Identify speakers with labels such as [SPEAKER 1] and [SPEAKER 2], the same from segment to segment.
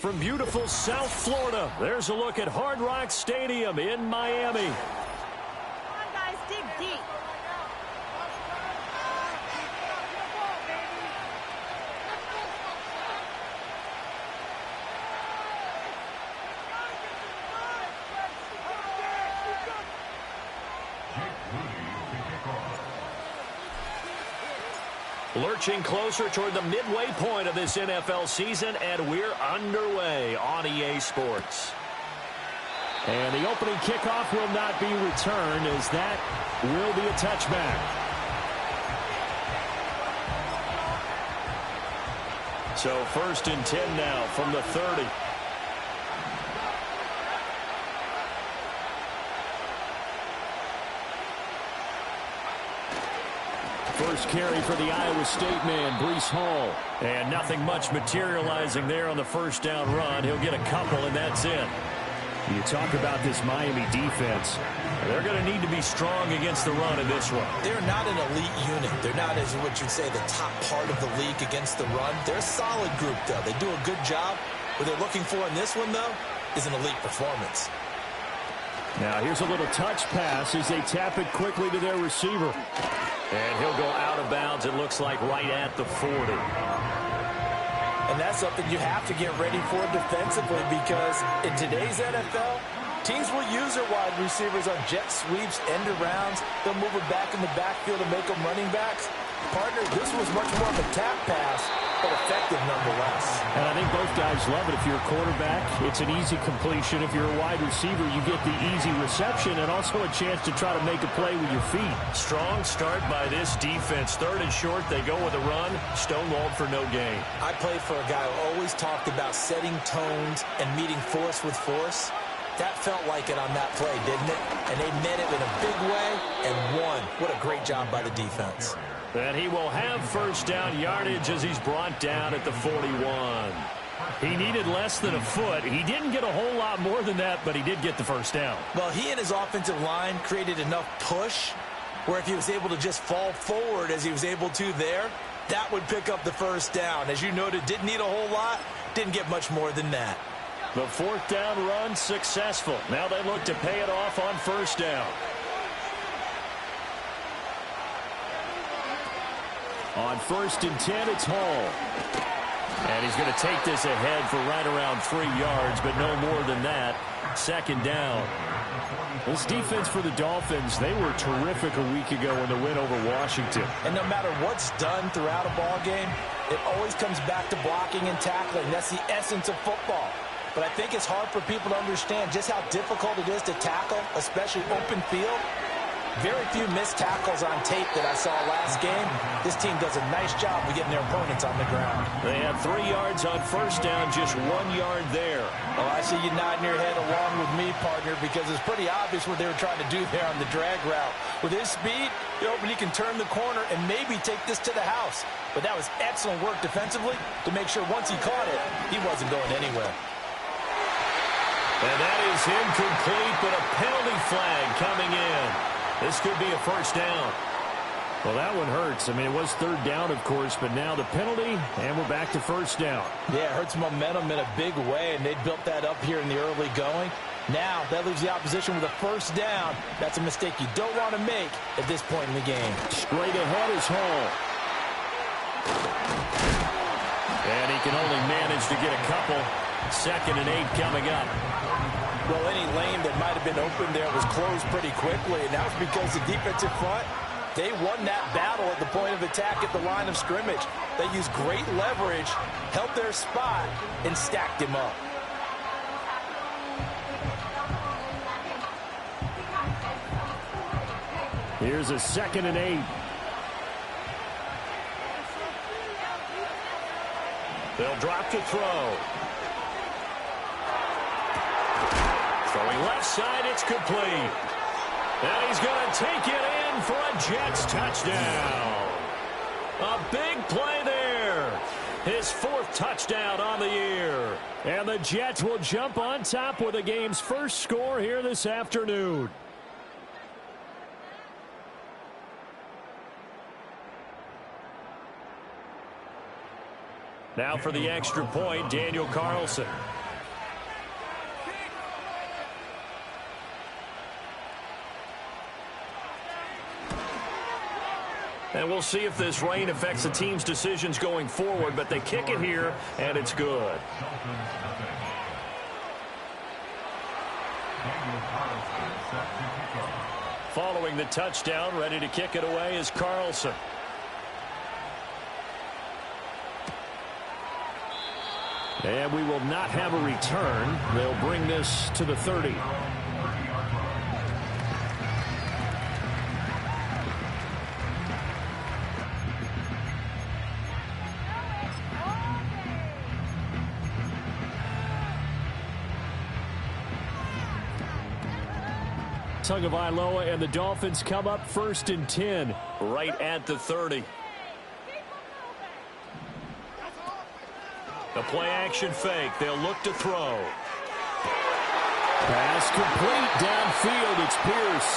[SPEAKER 1] from beautiful South Florida. There's a look at Hard Rock Stadium in Miami.
[SPEAKER 2] Come on, guys, dig deep.
[SPEAKER 1] Lurching closer toward the midway point of this NFL season, and we're underway on EA Sports.
[SPEAKER 3] And the opening kickoff will not be returned, as that will be a touchback.
[SPEAKER 1] So 1st and 10 now from the 30.
[SPEAKER 3] First carry for the Iowa State man, Breece Hall.
[SPEAKER 1] And nothing much materializing there on the first down run. He'll get a couple, and that's it.
[SPEAKER 3] You talk about this Miami defense.
[SPEAKER 1] They're going to need to be strong against the run in this one.
[SPEAKER 4] They're not an elite unit. They're not, as what you'd say, the top part of the league against the run. They're a solid group, though. They do a good job. What they're looking for in this one, though, is an elite performance.
[SPEAKER 3] Now here's a little touch pass as they tap it quickly to their receiver.
[SPEAKER 1] And he'll go out of bounds, it looks like, right at the 40.
[SPEAKER 4] And that's something you have to get ready for defensively, because in today's NFL, teams will use their wide receivers on jet sweeps, end arounds. They'll move it back in the backfield to make them running backs. Partner, this was much more of a tap pass, but effective nonetheless.
[SPEAKER 3] And I think both guys love it. If you're a quarterback, it's an easy completion. If you're a wide receiver, you get the easy reception and also a chance to try to make a play with your feet.
[SPEAKER 1] Strong start by this defense. 3rd and short, they go with a run. Stonewalled for no gain.
[SPEAKER 4] I played for a guy who always talked about setting tones and meeting force with force. That felt like it on that play, didn't it? And they met it in a big way and won. What a great job by the defense.
[SPEAKER 1] And he will have first down yardage as he's brought down at the 41.
[SPEAKER 3] He needed less than a foot. He didn't get a whole lot more than that, but he did get the first down.
[SPEAKER 4] Well, he and his offensive line created enough push where if he was able to just fall forward as he was able to there, that would pick up the first down. As you noted, didn't need a whole lot, didn't get much more than that.
[SPEAKER 1] The 4th down run successful. Now they look to pay it off on first down.
[SPEAKER 3] On 1st and 10, it's Hall.
[SPEAKER 1] And he's going to take this ahead for right around 3 yards, but no more than that. 2nd down.
[SPEAKER 3] This defense for the Dolphins, they were terrific a week ago in the win over Washington.
[SPEAKER 4] And no matter what's done throughout a ball game, it always comes back to blocking and tackling. That's the essence of football. But I think it's hard for people to understand just how difficult it is to tackle, especially open field. Very few missed tackles on tape that I saw last game. This team does a nice job of getting their opponents on the ground.
[SPEAKER 1] They had 3 yards on first down, just 1 yard there.
[SPEAKER 4] Well, I see you nodding your head along with me, partner, because it's pretty obvious what they were trying to do there on the drag route. With his speed, he can turn the corner and maybe take this to the house. But that was excellent work defensively to make sure once he caught it, he wasn't going anywhere.
[SPEAKER 1] And that is incomplete, but a penalty flag coming in. This could be a first down.
[SPEAKER 3] Well, that one hurts. I mean, it was 3rd down, of course, but now the penalty, and we're back to first down.
[SPEAKER 4] Yeah, it hurts momentum in a big way, and they built that up here in the early going. Now, that leaves the opposition with a first down. That's a mistake you don't want to make at this point in the game.
[SPEAKER 3] Straight ahead is Hall.
[SPEAKER 1] And he can only manage to get a couple. 2nd and 8 coming up.
[SPEAKER 4] Well, any lane that might have been open there was closed pretty quickly, and that was because the defensive front, they won that battle at the point of attack at the line of scrimmage. They used great leverage, held their spot, and stacked him up.
[SPEAKER 3] Here's a 2nd and 8.
[SPEAKER 1] They'll drop to throw. Throwing left side, it's complete. And he's going to take it in for a Jets touchdown. A big play there. His 4th touchdown on the year.
[SPEAKER 3] And the Jets will jump on top with the game's first score here this afternoon.
[SPEAKER 1] Now for the extra point, Daniel Carlson. And we'll see if this rain affects the team's decisions going forward, but they kick it here, and it's good. Following the touchdown, ready to kick it away is Carlson.
[SPEAKER 3] And we will not have a return. They'll bring this to the 30. Tagovailoa and the Dolphins come up 1st and 10.
[SPEAKER 1] Right at the 30. The play action fake. They'll look to throw.
[SPEAKER 3] Pass complete downfield. It's Pierce.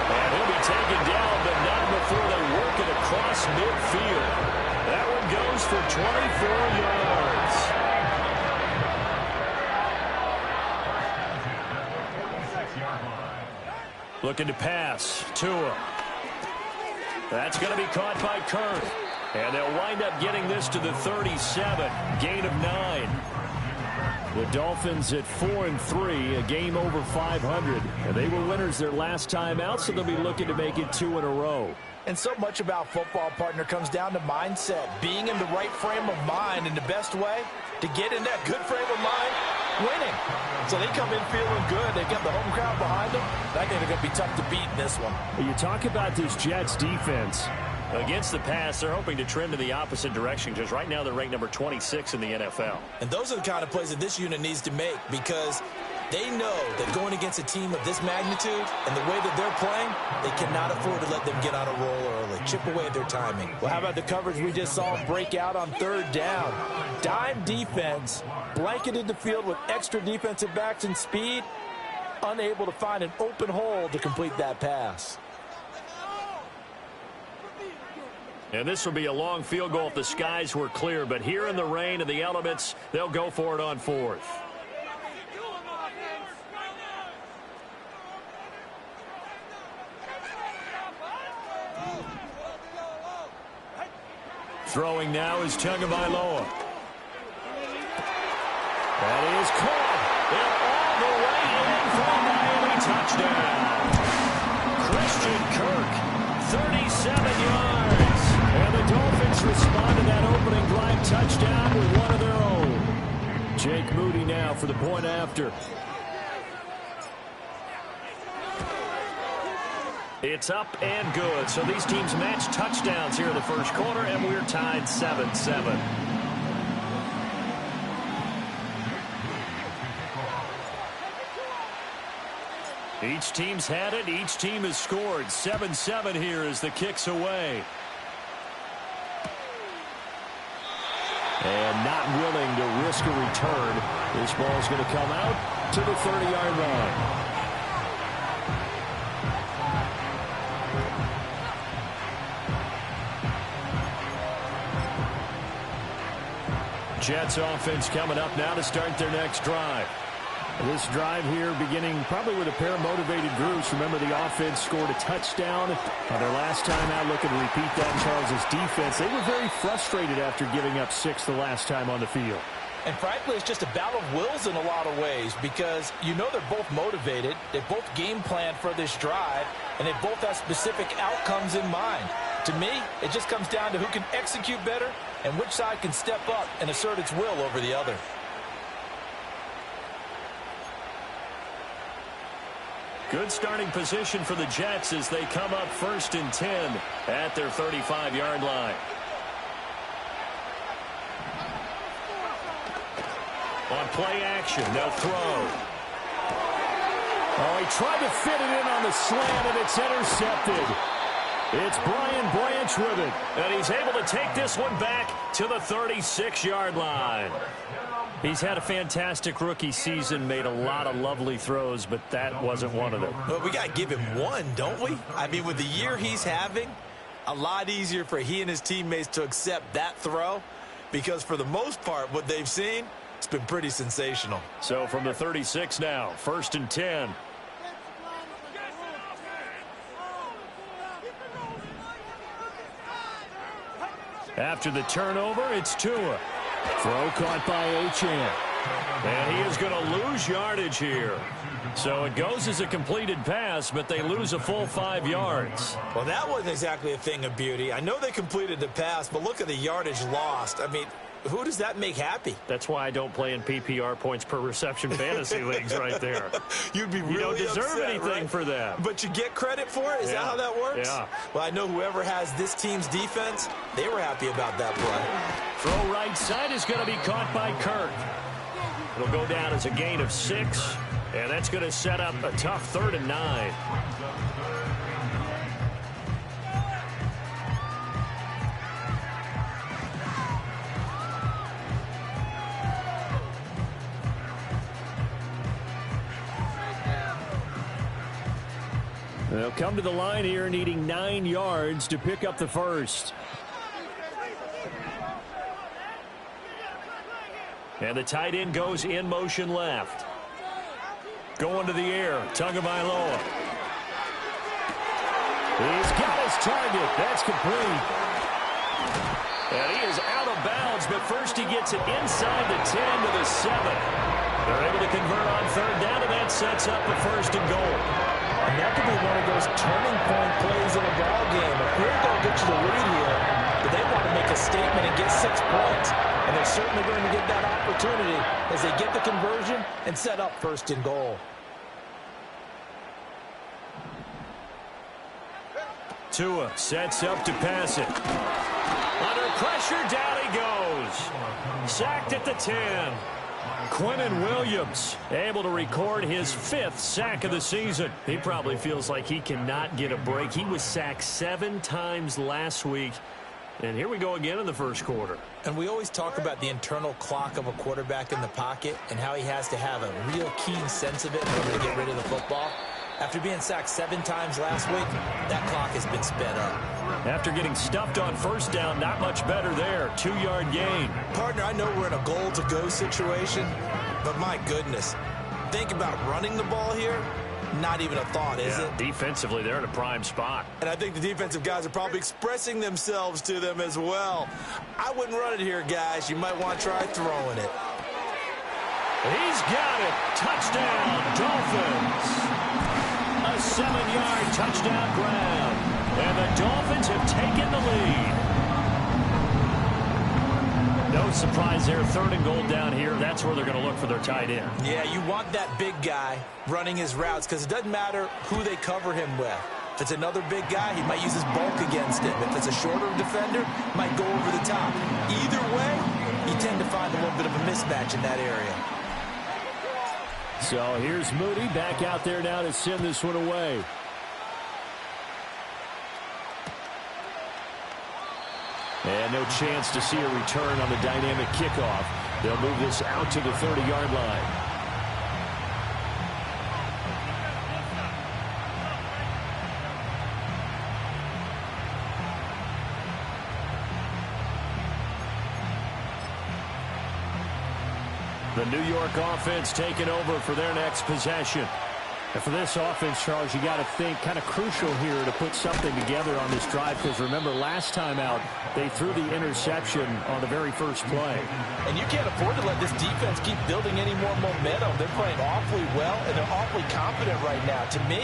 [SPEAKER 1] And he'll be taken down, but not before they work it across midfield. That one goes for 24 yards. Looking to pass. Tua. That's going to be caught by Kirk. And they'll wind up getting this to the 37. Gain of 9.
[SPEAKER 3] The Dolphins at 4-3, a game over 500. And they were winners their last time out, so they'll be looking to make it 2 in a row.
[SPEAKER 4] And so much about football, partner, comes down to mindset. Being in the right frame of mind, in the best way to get in that good frame of mind, winning. So they come in feeling good. They've got the home crowd behind them. I think they're going to be tough to beat in this one.
[SPEAKER 3] You talk about this Jets defense.
[SPEAKER 1] Against the pass, they're hoping to trend in the opposite direction because right now they're ranked number 26 in the NFL.
[SPEAKER 4] And those are the kind of plays that this unit needs to make because they know that going against a team of this magnitude and the way that they're playing, they cannot afford to let them get on a roll early. Chip away at their timing. Well, how about the coverage we just saw them break out on 3rd down? Dime defense, blanketed the field with extra defensive backs and speed, unable to find an open hole to complete that pass.
[SPEAKER 1] And this will be a long field goal if the skies were clear. But here in the rain and the elements, they'll go for it on 4th. Throwing now is Tagovailoa. That is caught. And all the way in for a Miami touchdown. Christian Kirk, 37 yards. And the Dolphins respond to that opening drive touchdown with one of their own.
[SPEAKER 3] Jake Moody now for the point after.
[SPEAKER 1] It's up and good. So these teams match touchdowns here in the first quarter, and we're tied 7-7. Each team's had it. Each team has scored. 7-7 here as the kick's away.
[SPEAKER 3] And not willing to risk a return. This ball's going to come out to the 30-yard line.
[SPEAKER 1] Jets offense coming up now to start their next drive.
[SPEAKER 3] This drive here beginning probably with a pair of motivated groups. Remember, the offense scored a touchdown on their last time out. Looking to repeat that in Charles' defense. They were very frustrated after giving up 6 the last time on the field.
[SPEAKER 4] And frankly, it's just a battle of wills in a lot of ways because you know they're both motivated. They both game planned for this drive, and they both have specific outcomes in mind. To me, it just comes down to who can execute better and which side can step up and assert its will over the other.
[SPEAKER 1] Good starting position for the Jets as they come up 1st and 10 at their 35-yard line. On play action, they'll throw.
[SPEAKER 3] Oh, he tried to fit it in on the slant, and it's intercepted. It's Brian Branch with it.
[SPEAKER 1] And he's able to take this one back to the 36-yard line. He's had a fantastic rookie season, made a lot of lovely throws, but that wasn't one of them.
[SPEAKER 4] Well, we got to give him one, don't we? I mean, with the year he's having, a lot easier for he and his teammates to accept that throw because for the most part, what they've seen, it's been pretty sensational.
[SPEAKER 1] So from the 36 now, 1st and 10. After the turnover, it's Tua.
[SPEAKER 3] Throw caught by Achane.
[SPEAKER 1] And he is going to lose yardage here. So it goes as a completed pass, but they lose a full 5 yards.
[SPEAKER 4] Well, that wasn't exactly a thing of beauty. I know they completed the pass, but look at the yardage lost. I mean, who does that make happy?
[SPEAKER 1] That's why I don't play in PPR points per reception fantasy leagues right there.
[SPEAKER 4] You'd be really
[SPEAKER 1] You don't deserve
[SPEAKER 4] upset,
[SPEAKER 1] anything
[SPEAKER 4] right?
[SPEAKER 1] for that.
[SPEAKER 4] But you get credit for it? Is that how that works?
[SPEAKER 1] Yeah.
[SPEAKER 4] Well, I know whoever has this team's defense, they were happy about that play.
[SPEAKER 1] Throw right side is going to be caught by Kirk. It'll go down as a gain of 6, and that's going to set up a tough 3rd and 9. They'll come to the line here needing 9 yards to pick up the first. And the tight end goes in motion left. Going to the air, Tagovailoa. He's got his target. That's complete. And he is out of bounds, but first he gets it inside the 10 to the 7. They're able to convert on 3rd down, and that sets up a 1st and goal.
[SPEAKER 4] And that could be one of those turning point plays in a ball game. A field goal gets you the lead here, but they want to make a statement and get 6 points. And they're certainly going to get that opportunity as they get the conversion and set up 1st and goal.
[SPEAKER 1] Tua sets up to pass it. Under pressure, down he goes. Sacked at the 10. Quinnen Williams able to record his 5th sack of the season. He probably feels like he cannot get a break. He was sacked 7 times last week. And here we go again in the first quarter.
[SPEAKER 4] And we always talk about the internal clock of a quarterback in the pocket and how he has to have a real keen sense of it in order to get rid of the football. After being sacked 7 times last week, that clock has been sped up.
[SPEAKER 1] After getting stuffed on 1st down, not much better there. 2-yard gain.
[SPEAKER 4] Partner, I know we're in a goal-to-go situation, but my goodness, think about running the ball here. Not even a thought, is it?
[SPEAKER 1] Defensively, they're in a prime spot.
[SPEAKER 4] And I think the defensive guys are probably expressing themselves to them as well. I wouldn't run it here, guys. You might want to try throwing it.
[SPEAKER 1] He's got it. Touchdown, Dolphins. A 7-yard touchdown grab. And the Dolphins have taken the lead. No surprise there. 3rd and goal down here. That's where they're going to look for their tight end.
[SPEAKER 4] Yeah, you want that big guy running his routes because it doesn't matter who they cover him with. If it's another big guy, he might use his bulk against him. If it's a shorter defender, he might go over the top. Either way, you tend to find a little bit of a mismatch in that area.
[SPEAKER 3] So here's Moody back out there now to send this one away. And no chance to see a return on the dynamic kickoff. They'll move this out to the 30-yard line. The New York offense taking over for their next possession. And for this offense, Charles, you got to think kind of crucial here to put something together on this drive because remember last time out they threw the interception on the very first play.
[SPEAKER 4] And you can't afford to let this defense keep building any more momentum. They're playing awfully well and they're awfully confident right now. To me,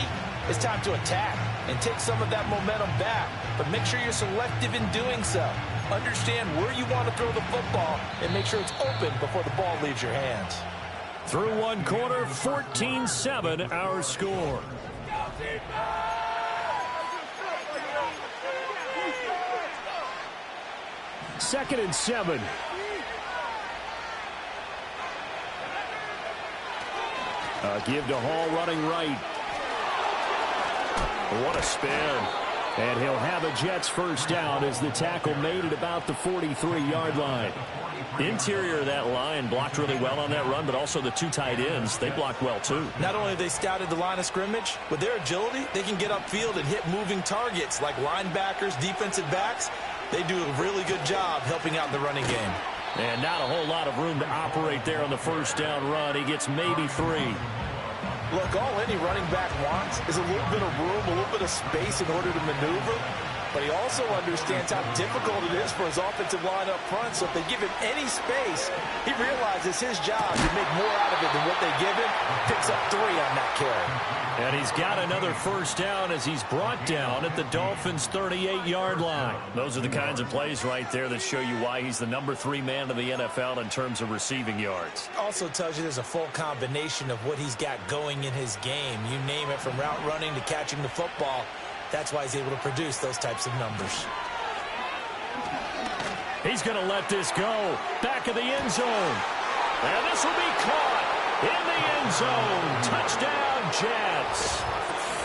[SPEAKER 4] it's time to attack and take some of that momentum back. But make sure you're selective in doing so. Understand where you want to throw the football and make sure it's open before the ball leaves your hands.
[SPEAKER 1] Through one quarter, 14-7 our score. Second and 7. Give to Hall running right. What a spin. And he'll have a Jets first down as the tackle made at about the 43-yard line. The interior of that line blocked really well on that run, but also the 2 tight ends, they blocked well too.
[SPEAKER 4] Not only have they scouted the line of scrimmage, with their agility, they can get upfield and hit moving targets like linebackers, defensive backs. They do a really good job helping out in the running game.
[SPEAKER 1] And not a whole lot of room to operate there on the first down run. He gets maybe 3.
[SPEAKER 4] Look, all any running back wants is a little bit of room, a little bit of space in order to maneuver. But he also understands how difficult it is for his offensive line up front. So if they give him any space, he realizes his job to make more out of it than what they give him. Picks up 3 on that carry.
[SPEAKER 1] And he's got another first down as he's brought down at the Dolphins' 38-yard line. Those are the kinds of plays right there that show you why he's the number 3 man in the NFL in terms of receiving yards.
[SPEAKER 4] Also tells you there's a full combination of what he's got going in his game. You name it, from route running to catching the football. That's why he's able to produce those types of numbers.
[SPEAKER 1] He's going to let this go. Back of the end zone. And this will be caught in the end zone. Touchdown, Jets.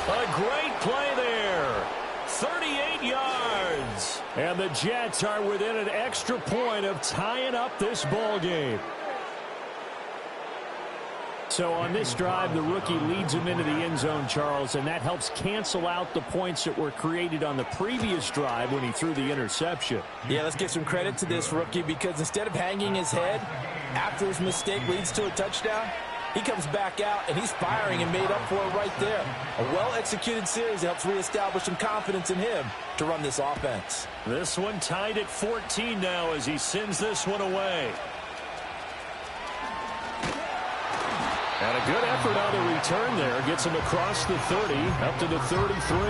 [SPEAKER 1] A great play there. 38 yards.
[SPEAKER 3] And the Jets are within an extra point of tying up this ball game. So on this drive, the rookie leads him into the end zone, Charles, and that helps cancel out the points that were created on the previous drive when he threw the interception.
[SPEAKER 4] Yeah, let's give some credit to this rookie, because instead of hanging his head after his mistake leads to a touchdown, he comes back out and he's firing and made up for it right there. A well-executed series helps reestablish some confidence in him to run this offense.
[SPEAKER 1] This one tied at 14 now as he sends this one away.
[SPEAKER 3] And a good effort on the return there. Gets him across the 30, up to the 33.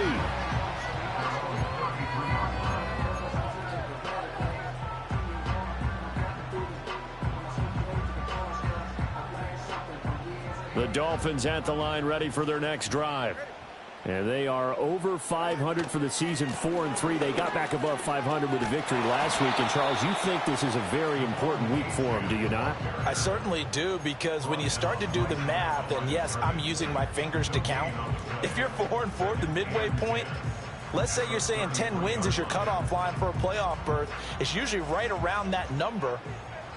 [SPEAKER 3] The Dolphins at the line, ready for their next drive. And they are over 500 for the season, 4-3. They got back above 500 with a victory last week. And, Charles, you think this is a very important week for them, do you not?
[SPEAKER 4] I certainly do, because when you start to do the math, and yes, I'm using my fingers to count. If you're 4-4 at the midway point, let's say you're saying 10 wins is your cutoff line for a playoff berth. It's usually right around that number.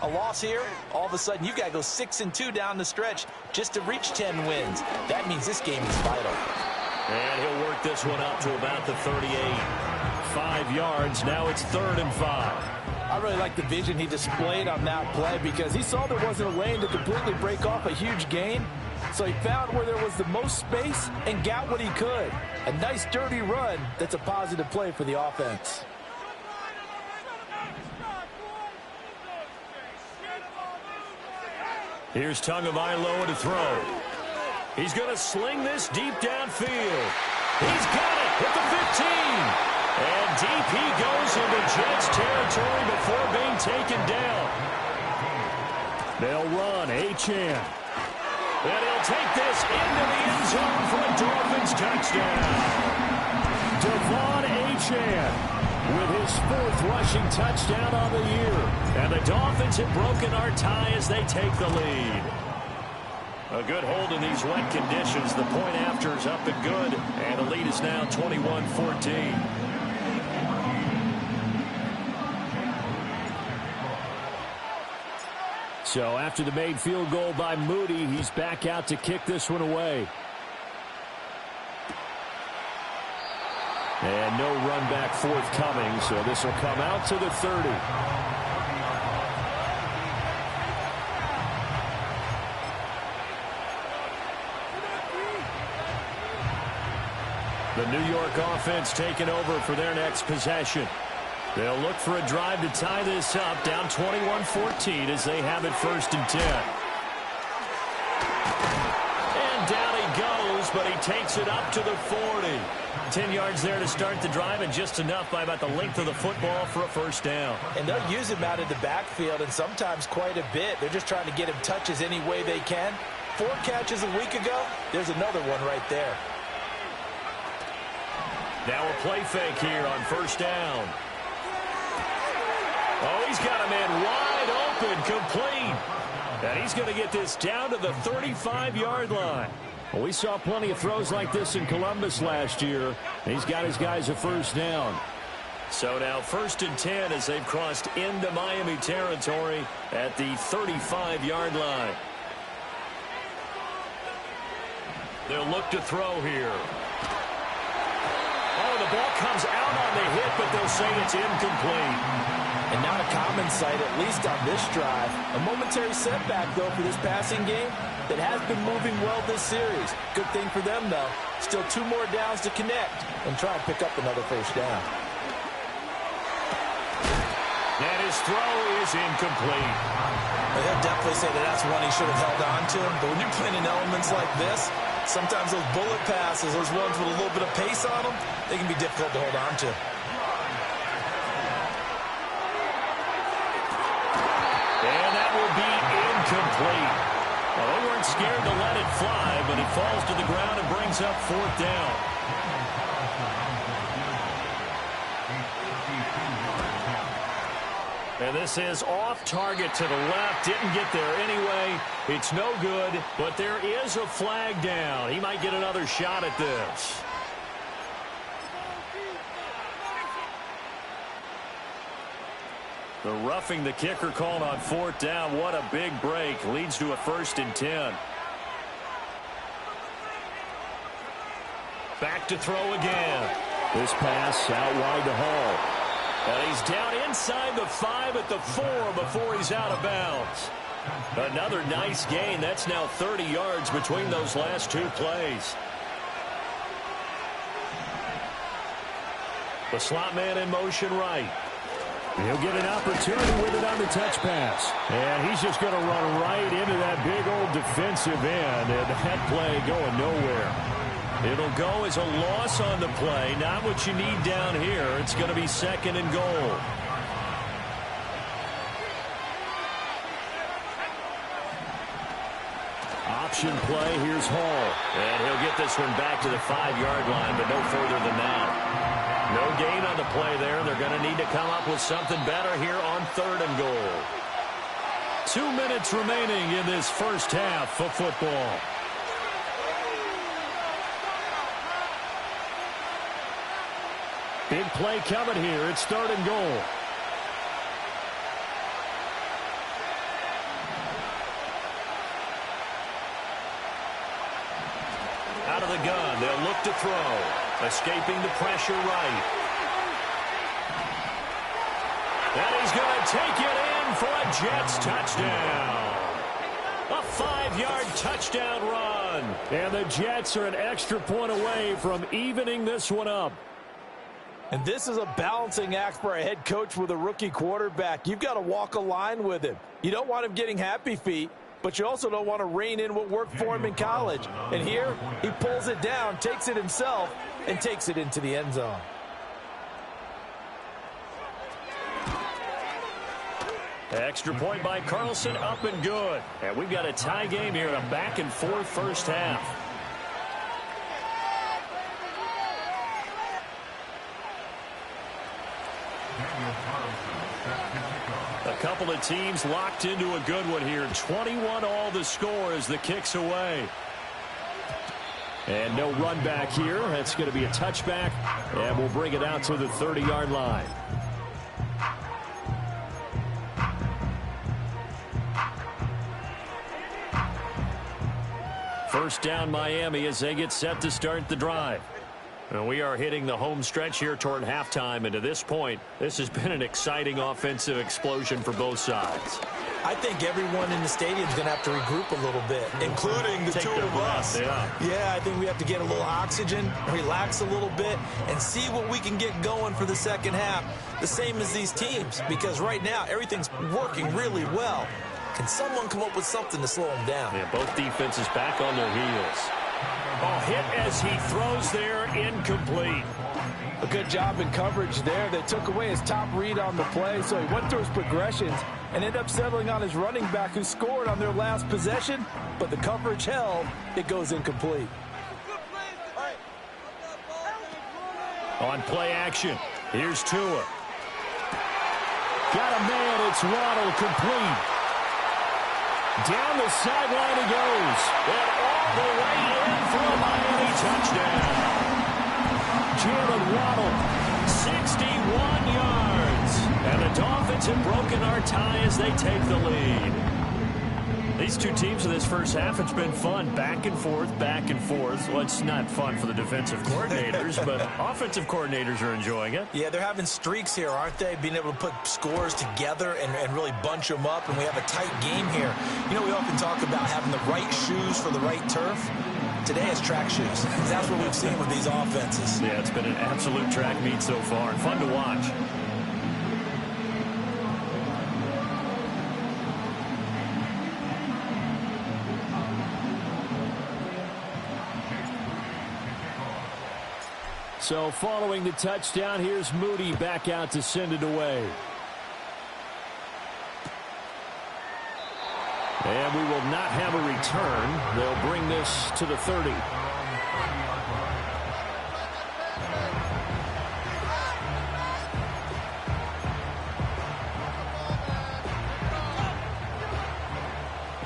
[SPEAKER 4] A loss here, all of a sudden you've got to go 6-2 down the stretch just to reach 10 wins. That means this game is vital.
[SPEAKER 1] And he'll work this one up to about the 38. 5 yards. Now it's 3rd and 5.
[SPEAKER 4] I really like the vision he displayed on that play, because he saw there wasn't a lane to completely break off a huge gain. So he found where there was the most space and got what he could. A nice dirty run that's a positive play for the offense.
[SPEAKER 1] Here's Tagovailoa to throw. He's going to sling this deep downfield. He's got it at the 15. And deep he goes into Jets territory before being taken down.
[SPEAKER 3] They'll run. Achane.
[SPEAKER 1] And he'll take this into the end zone for a Dolphins touchdown.
[SPEAKER 3] Devon Achane with his 4th rushing touchdown on the year.
[SPEAKER 1] And the Dolphins have broken our tie as they take the lead. A good hold in these wet conditions. The point after is up and good. And the lead is now 21-14.
[SPEAKER 3] So after the made field goal by Moody, he's back out to kick this one away. And no run back forthcoming, so this will come out to the 30.
[SPEAKER 1] The New York offense taking over for their next possession. They'll look for a drive to tie this up, down 21-14 as they have it 1st and 10. And down he goes, but he takes it up to the 40. 10 yards there to start the drive, and just enough by about the length of the football for a first down.
[SPEAKER 4] And they'll use him out of the backfield, and sometimes quite a bit. They're just trying to get him touches any way they can. 4 catches a week ago, there's another one right there.
[SPEAKER 1] Now a play fake here on 1st down. Oh, he's got a man wide open, complete. And he's going to get this down to the 35-yard line.
[SPEAKER 3] Well, we saw plenty of throws like this in Columbus last year. He's got his guys a first down.
[SPEAKER 1] So now 1st and 10 as they've crossed into Miami territory at the 35-yard line. They'll look to throw here. Oh, the ball comes out on the hit, but they'll say it's incomplete.
[SPEAKER 4] And not a common sight, at least on this drive. A momentary setback, though, for this passing game that has been moving well this series. Good thing for them, though. Still 2 more downs to connect and try and pick up another first down.
[SPEAKER 1] And his throw is incomplete.
[SPEAKER 4] Well, he'll definitely say that that's one he should have held on to. But when you're playing in elements like this, sometimes those bullet passes, those ones with a little bit of pace on them, they can be difficult to hold on to.
[SPEAKER 1] And that will be incomplete. Well, they weren't scared to let it fly, but it falls to the ground and brings up 4th down. And this is off target to the left. Didn't get there anyway. It's no good, but there is a flag down. He might get another shot at this. The roughing the kicker called on 4th down. What a big break. Leads to a 1st and 10. Back to throw again.
[SPEAKER 3] This pass out wide to Hall.
[SPEAKER 1] And he's down inside the 5 at the 4 before he's out of bounds. Another nice gain. That's now 30 yards between those last 2 plays. The slot man in motion right.
[SPEAKER 3] He'll get an opportunity with it on the touch pass. And he's just going to run right into that big old defensive end. And that play going nowhere.
[SPEAKER 1] It'll go as a loss on the play. Not what you need down here. It's going to be 2nd and goal.
[SPEAKER 3] Option play. Here's Hall.
[SPEAKER 1] And he'll get this one back to the 5-yard line, but no further than that. No gain on the play there. They're going to need to come up with something better here on 3rd and goal. 2 minutes remaining in this first half of football.
[SPEAKER 3] Big play coming here. It's 3rd and goal.
[SPEAKER 1] Out of the gun. They'll look to throw. Escaping the pressure right. And he's going to take it in for a Jets touchdown. A 5-yard touchdown run.
[SPEAKER 3] And the Jets are an extra point away from evening this one up.
[SPEAKER 4] And this is a balancing act for a head coach with a rookie quarterback. You've got to walk a line with him. You don't want him getting happy feet, but you also don't want to rein in what worked for him in college. And here, he pulls it down, takes it himself, and takes it into the end zone.
[SPEAKER 1] Extra point by Carlson, up and good. And we've got a tie game here in a back-and-forth first half. A couple of teams locked into a good one here. 21 all the score as the kick's away.
[SPEAKER 3] And no run back here. That's going to be a touchback. And we'll bring it out to the 30-yard line.
[SPEAKER 1] First down Miami as they get set to start the drive. And we are hitting the home stretch here toward halftime. And to this point, this has been an exciting offensive explosion for both sides.
[SPEAKER 4] I think everyone in the stadium is going to have to regroup a little bit, including the 2 of us. Yeah, I think we have to get a little oxygen, relax a little bit, and see what we can get going for the second half. The same as these teams, because right now everything's working really well. Can someone come up with something to slow them down?
[SPEAKER 1] Yeah, both defenses back on their heels. Oh, hit as he throws there, incomplete.
[SPEAKER 4] A good job in coverage there. They took away his top read on the play, so he went through his progressions and ended up settling on his running back who scored on their last possession, but the coverage held. It goes incomplete.
[SPEAKER 1] On play action, here's Tua.
[SPEAKER 3] Got a man, it's Waddle, complete. Down the sideline he goes.
[SPEAKER 1] And all the way in for a Miami touchdown.
[SPEAKER 3] Jalen Waddle.
[SPEAKER 1] 61 yards. And the Dolphins have broken our tie as they take the lead.
[SPEAKER 3] These two teams in this first half, it's been fun. Back and forth, back and forth. Well, it's not fun for the defensive coordinators, but offensive coordinators are enjoying it.
[SPEAKER 4] Yeah, they're having streaks here, aren't they? Being able to put scores together and really bunch them up, and we have a tight game here. You know, we often talk about having the right shoes for the right turf. Today it's track shoes. That's what we've seen with these offenses.
[SPEAKER 3] Yeah, it's been an absolute track meet so far, and fun to watch. So following the touchdown, here's Moody back out to send it away. And we will not have a return. They'll bring this to the 30.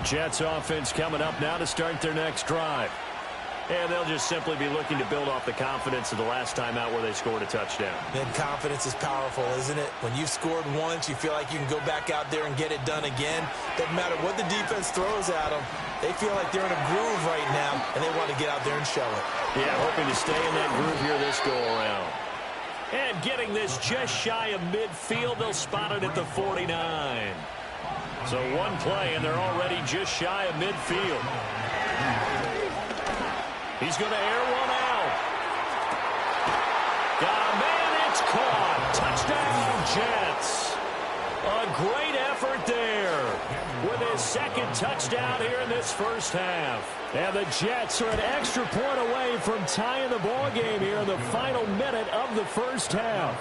[SPEAKER 3] Jets offense coming up now to start their next drive. And they'll just simply be looking to build off the confidence of the last time out where they scored a touchdown.
[SPEAKER 4] And confidence is powerful, isn't it? When you've scored once, you feel like you can go back out there and get it done again. Doesn't matter what the defense throws at them. They feel like they're in a groove right now, and they want to get out there and show it.
[SPEAKER 3] Yeah, hoping to stay in that groove here this go-around. And getting this just shy of midfield, they'll spot it at the 49. So one play, and they're already just shy of midfield. He's going to air one out. Got a man, it's caught. Touchdown, Jets. A great effort there with his second touchdown here in this first half. And the Jets are an extra point away from tying the ball game here in the final minute of the first half.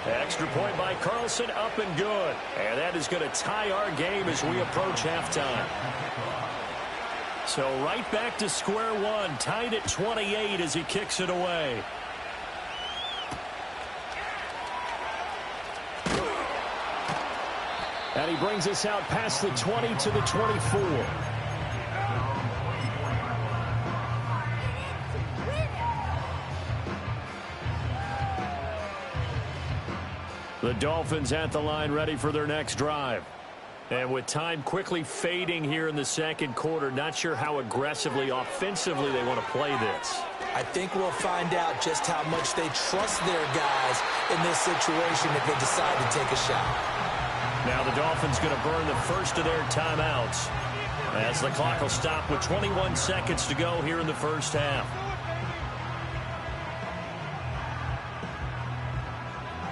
[SPEAKER 3] Extra point by Carlson, up and good. And that is going to tie our game as we approach halftime. So right back to square one, tied at 28 as he kicks it away. And he brings us out past the 20 to the 24. The Dolphins at the line ready for their next drive. And with time quickly fading here in the second quarter, not sure how aggressively, offensively they want to play this.
[SPEAKER 4] I think we'll find out just how much they trust their guys in this situation if they decide to take a shot.
[SPEAKER 3] Now the Dolphins going to burn the first of their timeouts as the clock will stop with 21 seconds to go here in the first half.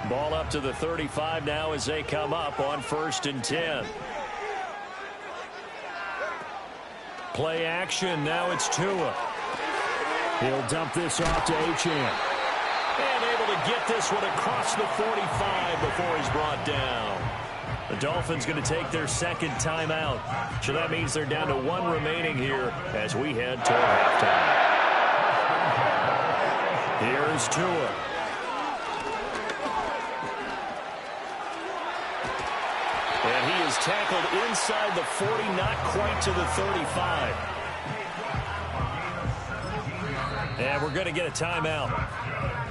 [SPEAKER 3] Ball up to the 35 now as they come up on 1st and 10. Play action. Now it's Tua. He'll dump this off to Achane. And able to get this one across the 45 before he's brought down. The Dolphins going to take their second timeout. So that means they're down to one remaining here as we head toward halftime. Here's Tua. And he is tackled inside the 40, not quite to the 35. And we're going to get a timeout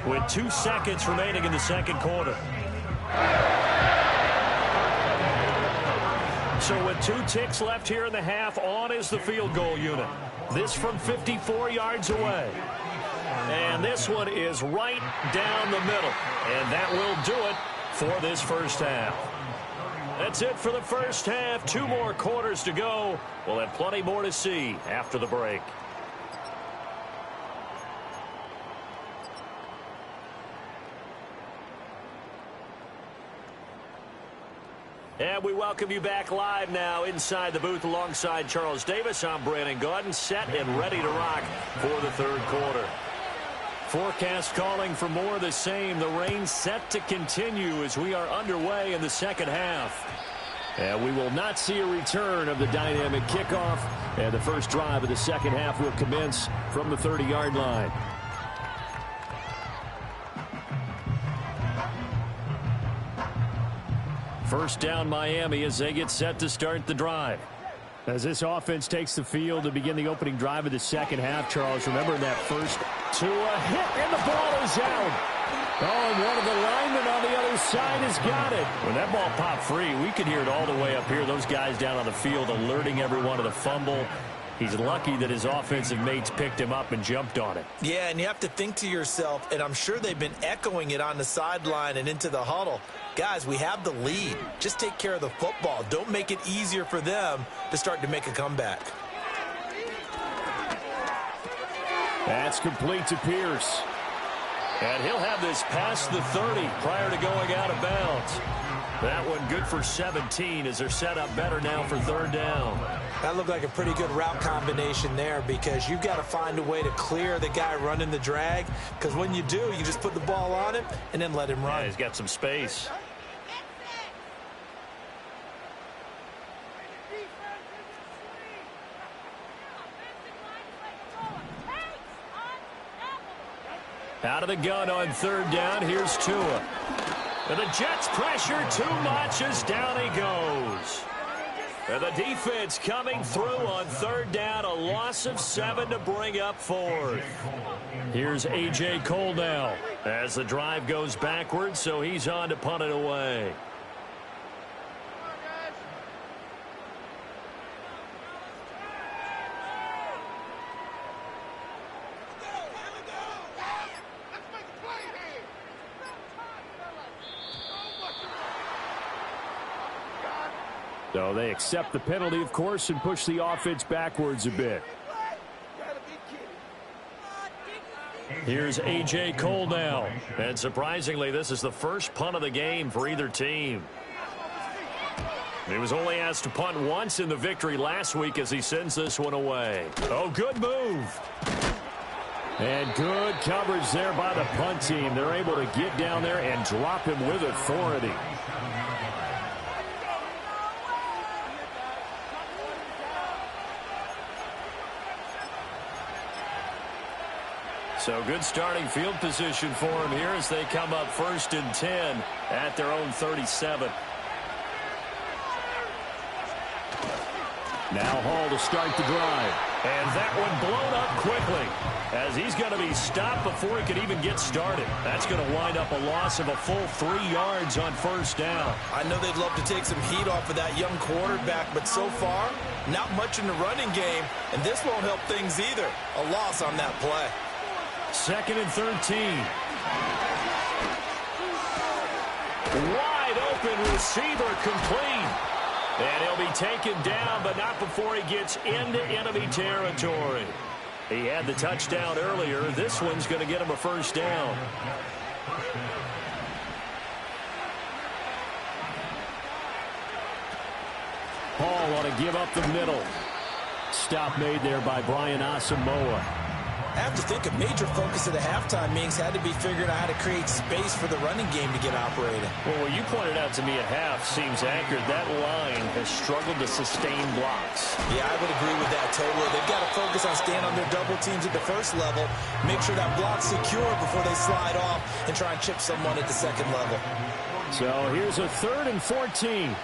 [SPEAKER 3] with 2 seconds remaining in the second quarter. So with 2 ticks left here in the half, on is the field goal unit. This from 54 yards away. And this one is right down the middle. And that will do it for this first half. That's it for the first half. 2 more quarters to go. We'll have plenty more to see after the break. And we welcome you back live now inside the booth alongside Charles Davis. I'm Brandon Gaudin, set and ready to rock for the third quarter. Forecast calling for more of the same. The rain set to continue as we are underway in the second half. And we will not see a return of the dynamic kickoff. And the first drive of the second half will commence from the 30-yard line. First down Miami as they get set to start the drive. As this offense takes the field to begin the opening drive of the second half, Charles, remember in that first To a hit, and the ball is out. Oh, and one of the linemen on the other side has got it. When that ball popped free, we could hear it all the way up here. Those guys down on the field alerting everyone of the fumble. He's lucky that his offensive mates picked him up and jumped on it.
[SPEAKER 4] Yeah, and you have to think to yourself, and I'm sure they've been echoing it on the sideline and into the huddle. Guys, we have the lead. Just take care of the football. Don't make it easier for them to start to make a comeback.
[SPEAKER 3] That's complete to Pierce.
[SPEAKER 1] And he'll have this past the 30 prior to going out of bounds. That one good for 17 as they're set up better now for third down.
[SPEAKER 4] That looked like a pretty good route combination there because you've got to find a way to clear the guy running the drag, because when you do, you just put the ball on him and then let him run.
[SPEAKER 1] Yeah, he's got some space. Out of the gun on third down. Here's Tua. And the Jets pressure too much as down he goes. And the defense coming through on third down. A loss of 7 to bring up fourth. Here's A.J. Cole now as the drive goes backwards, so he's on to punt it away.
[SPEAKER 3] So they accept the penalty, of course, and push the offense backwards a bit.
[SPEAKER 1] Here's A.J. Cole now. And surprisingly, this is the first punt of the game for either team. He was only asked to punt once in the victory last week as he sends this one away. Oh, good move.
[SPEAKER 3] And good coverage there by the punt team. They're able to get down there and drop him with authority.
[SPEAKER 1] So good starting field position for him here as they come up 1st and 10 at their own 37.
[SPEAKER 3] Now Hall to start the drive.
[SPEAKER 1] And that one blown up quickly as he's going to be stopped before he could even get started. That's going to wind up a loss of a full 3 yards on first down.
[SPEAKER 4] I know they'd love to take some heat off of that young quarterback, but so far, not much in the running game, and this won't help things either. A loss on that play.
[SPEAKER 1] 2nd and 13. Wide open receiver complete. And he'll be taken down, but not before he gets into enemy territory. He had the touchdown earlier. This one's going to get him a first down.
[SPEAKER 3] Hall ought to give up the middle. Stop made there by Brian Asamoah.
[SPEAKER 4] I have to think a major focus of the halftime meetings had to be figuring out how to create space for the running game to get operating.
[SPEAKER 1] Well, what you pointed out to me at half seems accurate. That line has struggled to sustain blocks.
[SPEAKER 4] Yeah, I would agree with that totally. They've got to focus on staying on their double teams at the first level, make sure that block's secure before they slide off and try and chip someone at the second level.
[SPEAKER 3] So here's a 3rd and 14.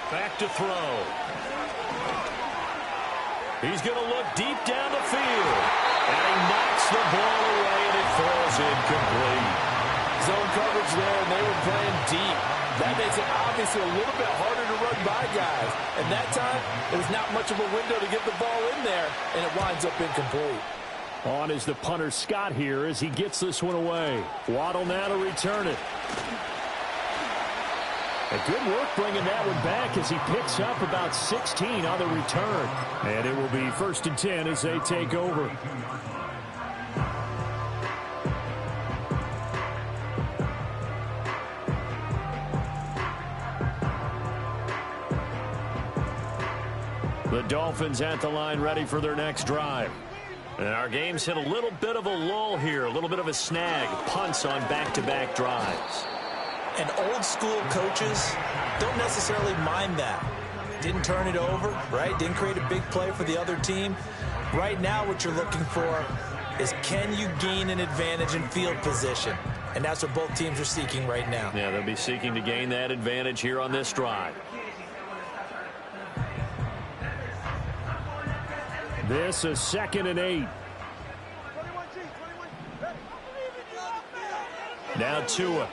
[SPEAKER 1] Back to throw. He's going to look deep down the field. And he knocks the ball away, and it falls incomplete.
[SPEAKER 5] Zone coverage there, and they were playing deep. That makes it obviously a little bit harder to run by guys. And that time, there was not much of a window to get the ball in there, and it winds up incomplete.
[SPEAKER 3] On is the punter Scott here as he gets this one away. Waddle now to return it. A good work bringing that one back as he picks up about 16 on the return. And it will be 1st and 10 as they take over.
[SPEAKER 1] The Dolphins at the line ready for their next drive. And our game's hit a little bit of a lull here, a little bit of a snag. Punts on back-to-back drives.
[SPEAKER 4] And old school coaches don't necessarily mind that. Didn't turn it over, right? Didn't create a big play for the other team. Right now what you're looking for is can you gain an advantage in field position? And that's what both teams are seeking right now.
[SPEAKER 1] Yeah, they'll be seeking to gain that advantage here on this drive.
[SPEAKER 3] This is 2nd and 8.
[SPEAKER 1] Now Tua.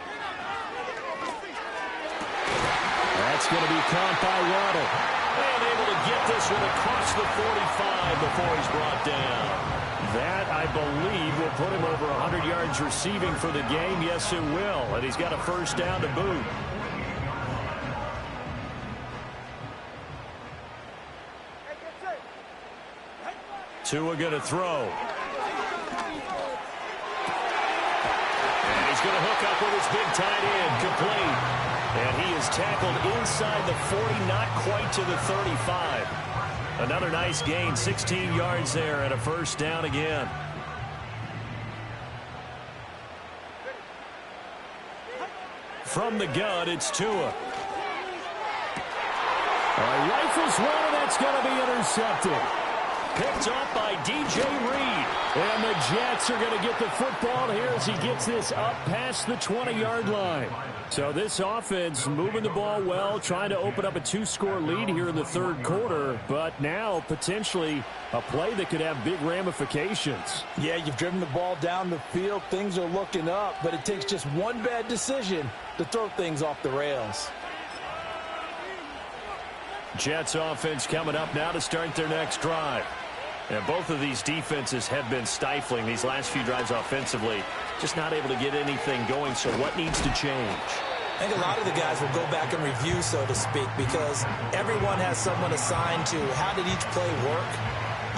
[SPEAKER 1] That's going to be caught by Waddle. And able to get this one across the 45 before he's brought down. That, I believe, will put him over 100 yards receiving for the game. Yes, it will. And he's got a first down to boot. Tua going to throw. And he's going to hook up with his big tight end, complete. And he is tackled inside the 40, not quite to the 35. Another nice gain, 16 yards there and a first down again. From the gun, it's Tua. Rifles one, and that's going to be intercepted. Picked off by DJ Reed. And the Jets are going to get the football here as he gets this up past the 20-yard line. So this offense moving the ball well, trying to open up a 2-score lead here in the third quarter, but now potentially a play that could have big ramifications.
[SPEAKER 4] Yeah, you've driven the ball down the field. Things are looking up, but it takes just one bad decision to throw things off the rails.
[SPEAKER 1] Jets offense coming up now to start their next drive. And both of these defenses have been stifling these last few drives offensively. Just not able to get anything going, so what needs to change?
[SPEAKER 4] I think a lot of the guys will go back and review, so to speak, because everyone has someone assigned to how did each play work.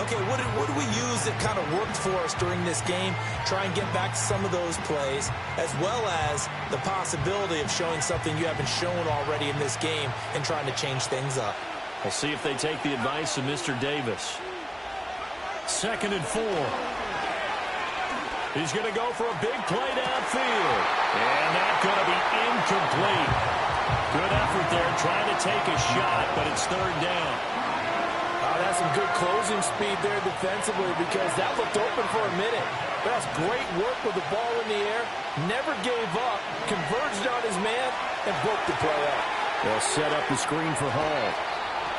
[SPEAKER 4] Okay, what did we use that kind of worked for us during this game? Try and get back to some of those plays, as well as the possibility of showing something you haven't shown already in this game and trying to change things up.
[SPEAKER 1] We'll see if they take the advice of Mr. Davis. 2nd and 4. He's going to go for a big play downfield. And that's going to be incomplete. Good effort there trying to take a shot, but it's 3rd down.
[SPEAKER 5] That's some good closing speed there defensively because that looked open for a minute. But that's great work with the ball in the air. Never gave up, converged on his man, and broke the play up.
[SPEAKER 1] They'll set up the screen for Hall.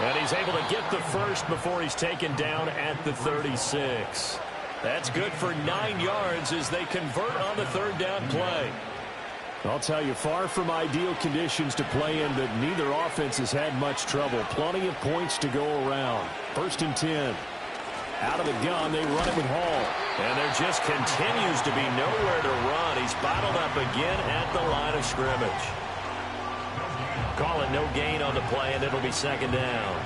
[SPEAKER 1] And he's able to get the first before he's taken down at the 36. That's good for 9 yards as they convert on the 3rd down play. I'll tell you, far from ideal conditions to play in, but neither offense has had much trouble. Plenty of points to go around. 1st and 10. Out of the gun, they run it with Hall. And there just continues to be nowhere to run. He's bottled up again at the line of scrimmage. Call it no gain on the play, and it'll be 2nd down.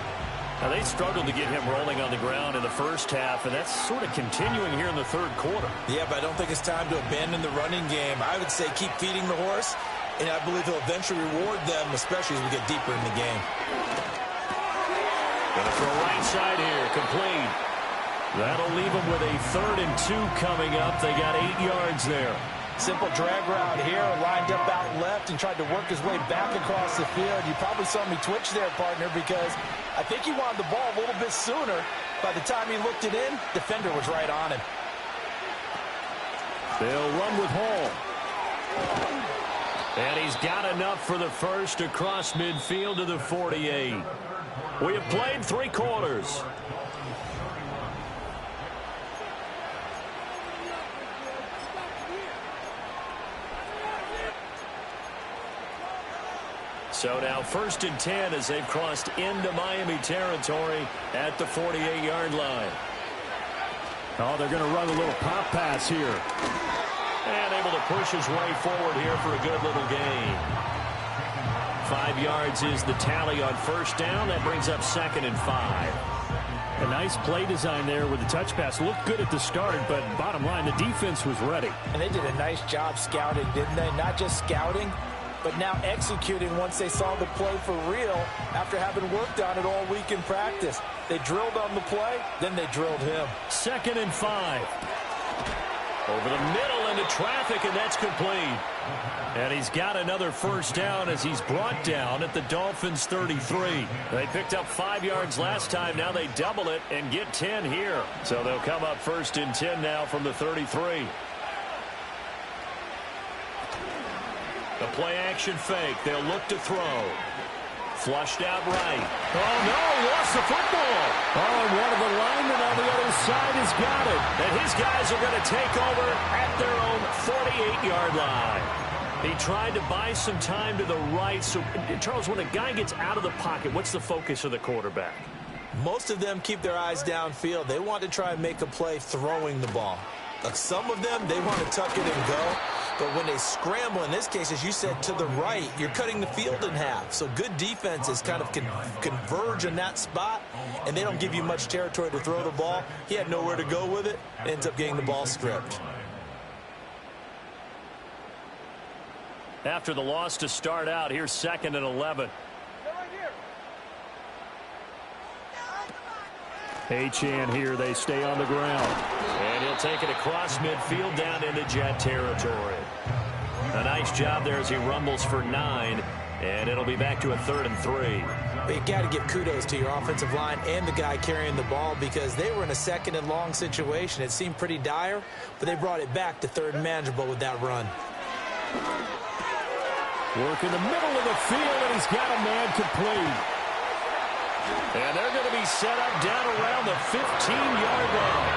[SPEAKER 1] Now, they struggled to get him rolling on the ground in the first half, and that's sort of continuing here in the 3rd quarter.
[SPEAKER 4] Yeah, but I don't think it's time to abandon the running game. I would say keep feeding the horse, and I believe he'll eventually reward them, especially as we get deeper in the game.
[SPEAKER 1] Going to throw right side here, complete. That'll leave them with a 3rd and 2 coming up. They got 8 yards there.
[SPEAKER 4] Simple drag route here, lined up out left and tried to work his way back across the field. You probably saw me twitch there, partner, because I think he wanted the ball a little bit sooner. By the time he looked it in, defender was right on him.
[SPEAKER 1] They'll run with Hall. And he's got enough for the first across midfield to the 48. We have played 3 quarters. So now 1st and 10 as they've crossed into Miami territory at the 48-yard line. Oh, they're going to run a little pop pass here. And able to push his way forward here for a good little gain. 5 yards is the tally on 1st down. That brings up 2nd and 5. A nice play design there with the touch pass. Looked good at the start, but bottom line, the defense was ready.
[SPEAKER 4] And they did a nice job scouting, didn't they? Not just scouting, but now executing once they saw the play for real after having worked on it all week in practice. They drilled on the play, then they drilled him.
[SPEAKER 1] 2nd and 5. Over the middle into traffic, and that's complete. And he's got another 1st down as he's brought down at the Dolphins' 33. They picked up 5 yards last time. Now they double it and get 10 here. So they'll come up 1st and 10 now from the 33. The play-action fake. They'll look to throw. Flushed out right. Oh, no, lost the football. Oh, and one of the linemen on the other side has got it. And his guys are going to take over at their own 48-yard line. He tried to buy some time to the right. So, Charles, when a guy gets out of the pocket, what's the focus of the quarterback?
[SPEAKER 4] Most of them keep their eyes downfield. They want to try and make a play throwing the ball. Some of them, they want to tuck it and go. But when they scramble, in this case, as you said, to the right, you're cutting the field in half. So good defenses kind of converge in that spot, and they don't give you much territory to throw the ball. He had nowhere to go with it, ends up getting the ball stripped.
[SPEAKER 1] After the loss to start out, here's 2nd and 11.
[SPEAKER 3] Achane here. They stay on the ground.
[SPEAKER 1] And he'll take it across midfield down into Jet territory. A nice job there as he rumbles for 9. And it'll be back to a 3rd and 3.
[SPEAKER 4] But you got to give kudos to your offensive line and the guy carrying the ball because they were in a 2nd and long situation. It seemed pretty dire, but they brought it back to 3rd and manageable with that run.
[SPEAKER 3] Work in the middle of the field, and he's got a man complete.
[SPEAKER 1] And they're going to be set up down around the 15-yard line.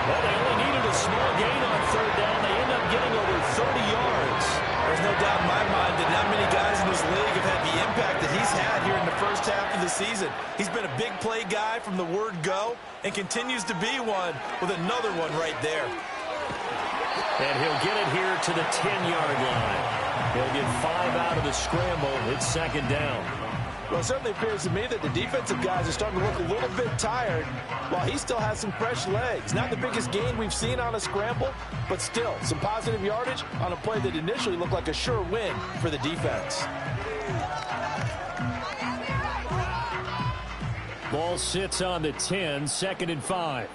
[SPEAKER 1] Well, they only needed a small gain on 3rd down. They end up getting over 30 yards.
[SPEAKER 4] There's no doubt in my mind that not many guys in this league have had the impact that he's had here in the first half of the season. He's been a big play guy from the word go and continues to be one with another one right there.
[SPEAKER 1] And he'll get it here to the 10-yard line. He'll get 5 out of the scramble. It's 2nd down.
[SPEAKER 4] Well, it certainly appears to me that the defensive guys are starting to look a little bit tired while he still has some fresh legs. Not the biggest gain we've seen on a scramble, but still some positive yardage on a play that initially looked like a sure win for the defense.
[SPEAKER 3] Ball sits on the 10, 2nd and 5.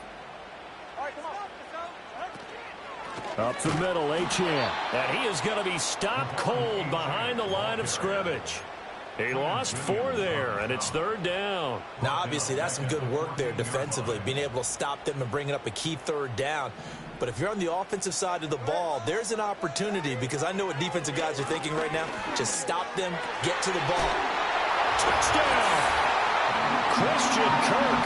[SPEAKER 3] Up the middle, Achane.
[SPEAKER 1] And he is going to be stopped cold behind the line of scrimmage. He lost 4 there, and it's 3rd down.
[SPEAKER 4] Now, obviously, that's some good work there defensively, being able to stop them and bringing up a key 3rd down. But if you're on the offensive side of the ball, there's an opportunity because I know what defensive guys are thinking right now. Just stop them, get to the ball.
[SPEAKER 1] Touchdown! Christian Kirk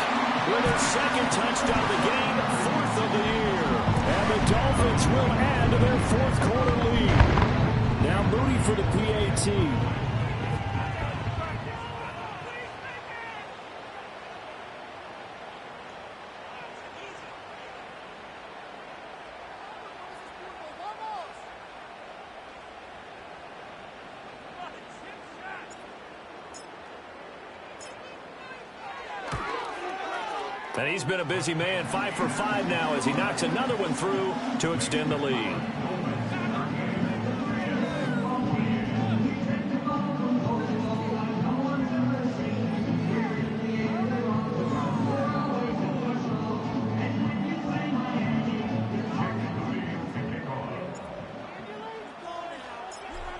[SPEAKER 1] with his 2nd touchdown of the game, 4th of the year.
[SPEAKER 3] And the Dolphins will add to their 4th quarter lead. Now Moody for the PAT.
[SPEAKER 1] And he's been a busy man, 5 for 5 now as he knocks another one through to extend the lead.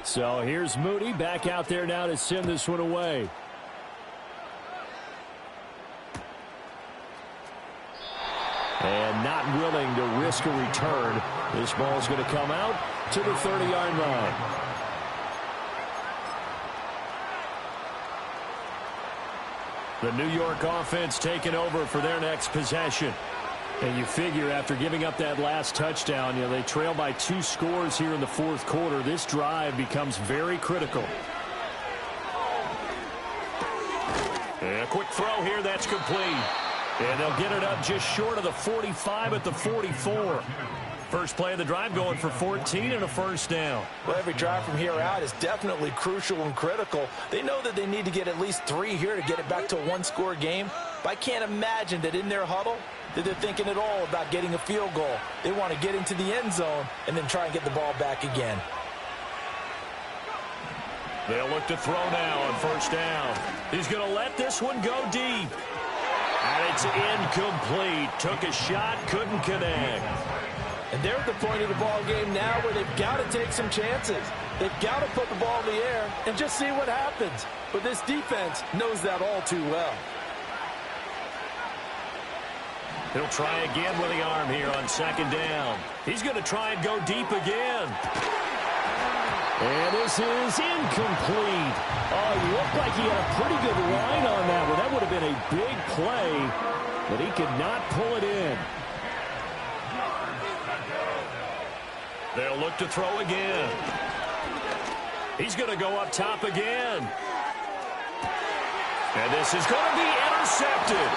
[SPEAKER 3] So here's Moody back out there now to send this one away. And not willing to risk a return. This ball's going to come out to the 30-yard line.
[SPEAKER 1] The New York offense taking over for their next possession.
[SPEAKER 3] And you figure after giving up that last touchdown, they trail by 2 scores here in the 4th quarter. This drive becomes very critical.
[SPEAKER 1] And a quick throw here, that's complete. And they'll get it up just short of the 45 at the 44. First play of the drive going for 14 and a 1st down.
[SPEAKER 4] Well, every drive from here out is definitely crucial and critical. They know that they need to get at least 3 here to get it back to a 1-score game. But I can't imagine that in their huddle that they're thinking at all about getting a field goal. They want to get into the end zone and then try and get the ball back again.
[SPEAKER 1] They'll look to throw now on 1st down. He's going to let this one go deep. And it's incomplete. Took a shot, couldn't connect.
[SPEAKER 4] And they're at the point of the ball game now where they've got to take some chances. They've got to put the ball in the air and just see what happens. But this defense knows that all too well.
[SPEAKER 1] He'll try again with the arm here on 2nd down. He's going to try and go deep again.
[SPEAKER 3] And this is incomplete. Oh, he looked like he had a pretty good line on that one. That would have been a big play, but he could not pull it in.
[SPEAKER 1] They'll look to throw again. He's going to go up top again. And this is going to be intercepted.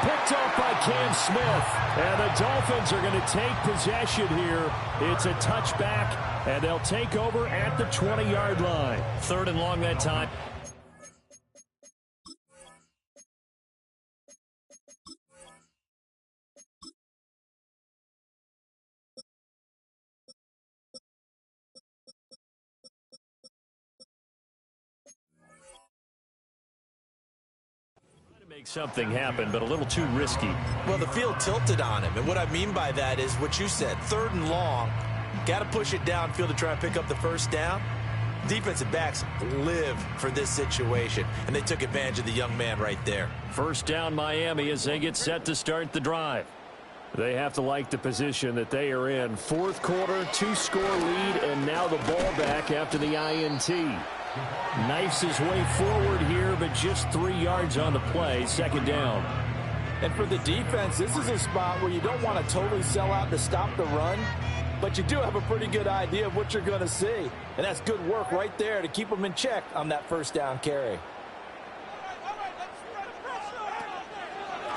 [SPEAKER 3] Picked off by Cam Smith. And the Dolphins are going to take possession here. It's a touchback, and they'll take over at the 20-yard line.
[SPEAKER 1] 3rd and long that time.
[SPEAKER 3] Make something happen, but a little too risky.
[SPEAKER 4] Well, the field tilted on him, and what I mean by that is what you said, 3rd and long. Got to push it downfield to try and pick up the first down. Defensive backs live for this situation, and they took advantage of the young man right there.
[SPEAKER 3] First down Miami as they get set to start the drive. They have to like the position that they are in. 4th quarter, 2-score lead, and now the ball back after the INT. Knifes his way forward here, but just 3 yards on the play. 2nd down.
[SPEAKER 5] And for the defense, this is a spot where you don't want to totally sell out to stop the run, but you do have a pretty good idea of what you're going to see. And that's good work right there to keep them in check on that first down carry.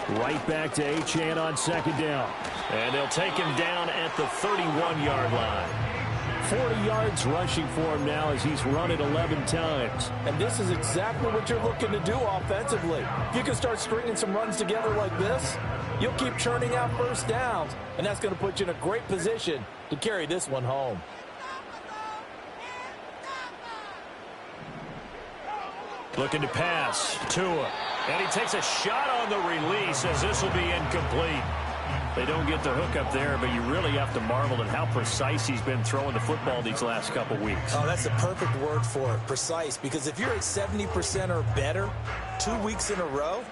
[SPEAKER 3] Right back to Achane on 2nd down.
[SPEAKER 1] And they'll take him down at the 31-yard line.
[SPEAKER 3] 40 yards rushing for him now as he's run it 11 times.
[SPEAKER 5] And this is exactly what you're looking to do offensively. If you can start stringing some runs together like this, you'll keep churning out first downs, and that's going to put you in a great position to carry this one home.
[SPEAKER 1] Looking to pass. Tua. And he takes a shot on the release as this will be incomplete. They don't get the hook up there, but you really have to marvel at how precise he's been throwing the football these last couple weeks.
[SPEAKER 4] Oh, that's the perfect word for it, precise, because if you're at 70% or better 2 weeks in a row,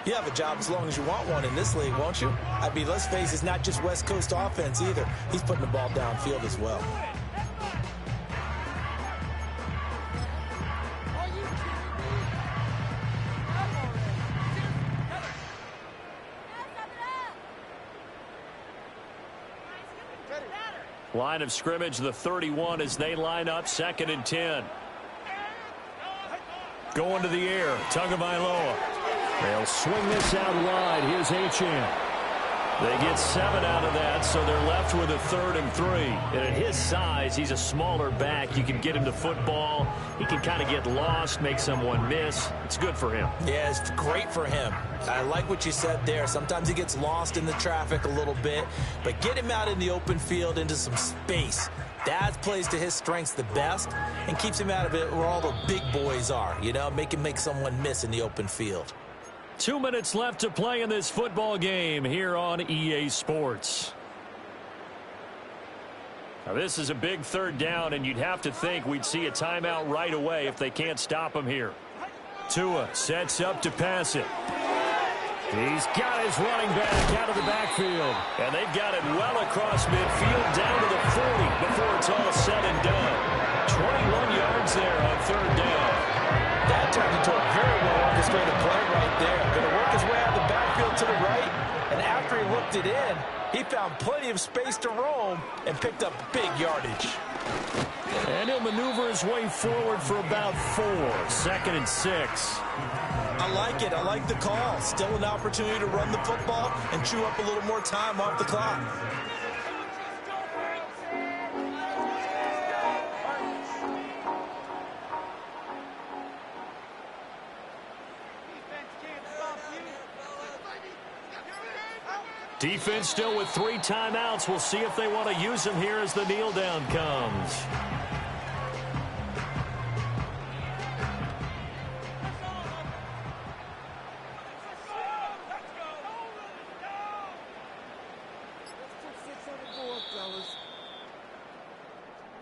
[SPEAKER 4] you have a job as long as you want one in this league, won't you? I mean, let's face it, it's not just West Coast offense either. He's putting the ball downfield as well.
[SPEAKER 1] Line of scrimmage, the 31 as they line up, 2nd and 10. Going to the air, Tagovailoa.
[SPEAKER 3] They'll swing this out wide. Here's Achane.
[SPEAKER 1] They get 7 out of that, so they're left with a 3rd and 3. And at his size, he's a smaller back. You can get him to football. He can kind of get lost, make someone miss. It's good for him.
[SPEAKER 4] Yeah, it's great for him. I like what you said there. Sometimes he gets lost in the traffic a little bit, but get him out in the open field into some space. That plays to his strengths the best and keeps him out of it where all the big boys are, you know, make someone miss in the open field.
[SPEAKER 1] 2 minutes left to play in this football game here on EA Sports. Now this is a big 3rd down, and you'd have to think we'd see a timeout right away if they can't stop him here. Tua sets up to pass it.
[SPEAKER 3] He's got his running back out of the backfield.
[SPEAKER 1] And they've got it well across midfield down to the 40 before it's all said and done. 21 yards there on 3rd down.
[SPEAKER 5] That turned into a very well-orchestrated play right there. Going to work his way out of the backfield to the right, and after he looked it in, he found plenty of space to roam and picked up big yardage.
[SPEAKER 3] And he'll maneuver his way forward for about 4. 2nd and 6.
[SPEAKER 4] I like it. I like the call. Still an opportunity to run the football and chew up a little more time off the clock.
[SPEAKER 1] Defense still with 3 timeouts. We'll see if they want to use them here as the kneel down comes.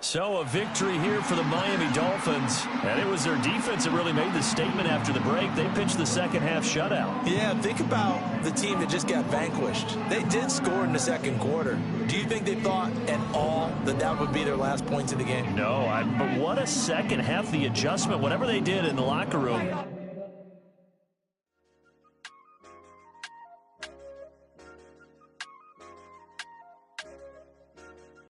[SPEAKER 1] So a victory here for the Miami Dolphins. And it was their defense that really made the statement after the break. They pitched the second half shutout.
[SPEAKER 4] Yeah, think about the team that just got vanquished. They did score in the second quarter. Do you think they thought at all that that would be their last points of the game?
[SPEAKER 1] No, but what a second half, the adjustment, whatever they did in the locker room.